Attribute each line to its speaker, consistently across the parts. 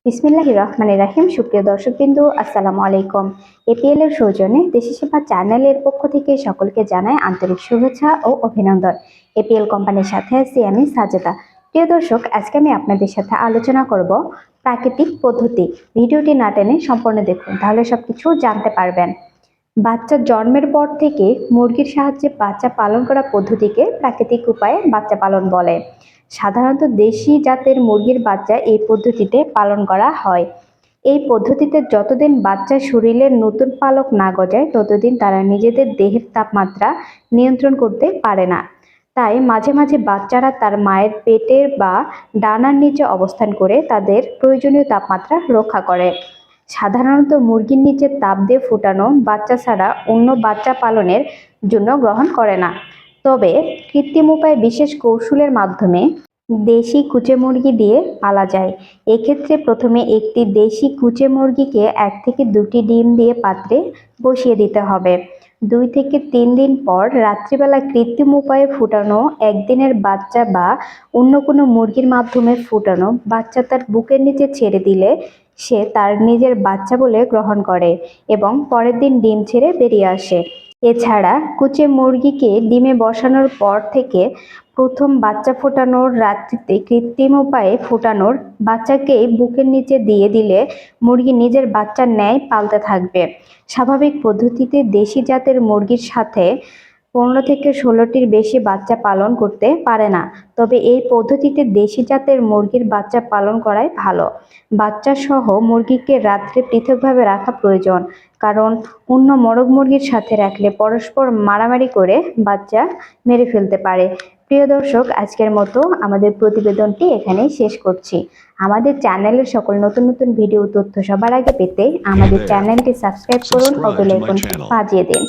Speaker 1: বিসমিল্লাহির রহমানির রহিম। সুপ্রিয় দর্শকবৃন্দু, আসসালামু আলাইকুম। এপিএল এর সৌজন্যে দেশি সেবা চ্যানেলের পক্ষ থেকে সকলকে জানাই আন্তরিক শুভেচ্ছা ও অভিনন্দন। এপিএল কোম্পানির সাথে আছি আমি সাজেদা। প্রিয় দর্শক, আজকে আমি আপনাদের সাথে আলোচনা করব প্রাকৃতিক পদ্ধতি। ভিডিওটি না টেনে সম্পূর্ণ দেখুন, তাহলে সবকিছু জানতে পারবেন। বাচ্চা জন্মের পর থেকে মুরগির সাহায্যে বাচ্চা পালন করা পদ্ধতিকে প্রাকৃতিক উপায়ে বাচ্চা পালন বলে। সাধারণত দেশি জাতের মুরগির বাচ্চা এই পদ্ধতিতে পালন করা হয়। এই পদ্ধতিতে যতদিন বাচ্চার শরীরে নতুন পালক না গজায় ততদিন তারা নিজেদের দেহের তাপমাত্রা নিয়ন্ত্রণ করতে পারে না। তাই মাঝে মাঝে বাচ্চারা তার মায়ের পেটের বা ডানার নিচে অবস্থান করে তাদের প্রয়োজনীয় তাপমাত্রা রক্ষা করে। সাধারণত মুরগির নিচে তাপ দিয়ে ফুটানো বাচ্চা ছাড়া অন্য বাচ্চা পালনের জন্য গ্রহণ করে না। তবে কৃত্রিম উপায়ে বিশেষ কৌশলের মাধ্যমে দেশি কুচে মুরগি দিয়ে পালা যায়। এক্ষেত্রে প্রথমে একটি দেশি কুচে মুরগিকে 1 থেকে 2টি ডিম দিয়ে পাত্রে বসিয়ে দিতে হবে। 2 থেকে 3 দিন পর রাত্রিবেলা কৃত্রিম উপায়ে ফুটানো একদিনের বাচ্চা বা অন্য কোনো মুরগির মাধ্যমে ফুটানো বাচ্চা তার বুকের নিচে ছেড়ে দিলে সে তার নিজের বাচ্চা বলে গ্রহণ করে এবং পরের দিন ডিম ছেড়ে বেরিয়ে আসে। এছাড়া কুচে মুরগিকে ডিমে বসানোর পর থেকে প্রথম বাচ্চা ফোটানোর রাত্রিতে কৃত্রিম উপায়ে ফোটানোর বাচ্চাকে বুকের নিচে দিয়ে দিলে মুরগি নিজের বাচ্চার ন্যায় পালতে থাকবে। স্বাভাবিক পদ্ধতিতে দেশি জাতের মুরগির সাথে 15 থেকে 16টির বেশি বাচ্চা পালন করতে পারে না। তবে এই পদ্ধতিতে দেশি জাতের মুরগির বাচ্চা পালন করাই ভালো। বাচ্চা সহ মুরগিকে রাত্রে পৃথকভাবে রাখা প্রয়োজন, কারণ অন্য মোরগ মুরগির সাথে রাখলে পরস্পর মারামারি করে বাচ্চা মেরে ফেলতে পারে। প্রিয় দর্শক, আজকের মতো আমাদের প্রতিবেদনটি এখানেই শেষ করছি। আমাদের চ্যানেলের সকল নতুন নতুন ভিডিও তথ্য সবার আগে পেতে আমাদের চ্যানেলটি সাবস্ক্রাইব করুন ও বেল আইকনটি বাজিয়ে দিন।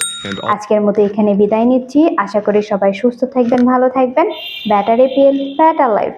Speaker 1: আজকের মতো এখানে বিদায় নিচ্ছি। আশা করি সবাই সুস্থ থাকবেন, ভালো থাকবেন। Batter APL, batter life.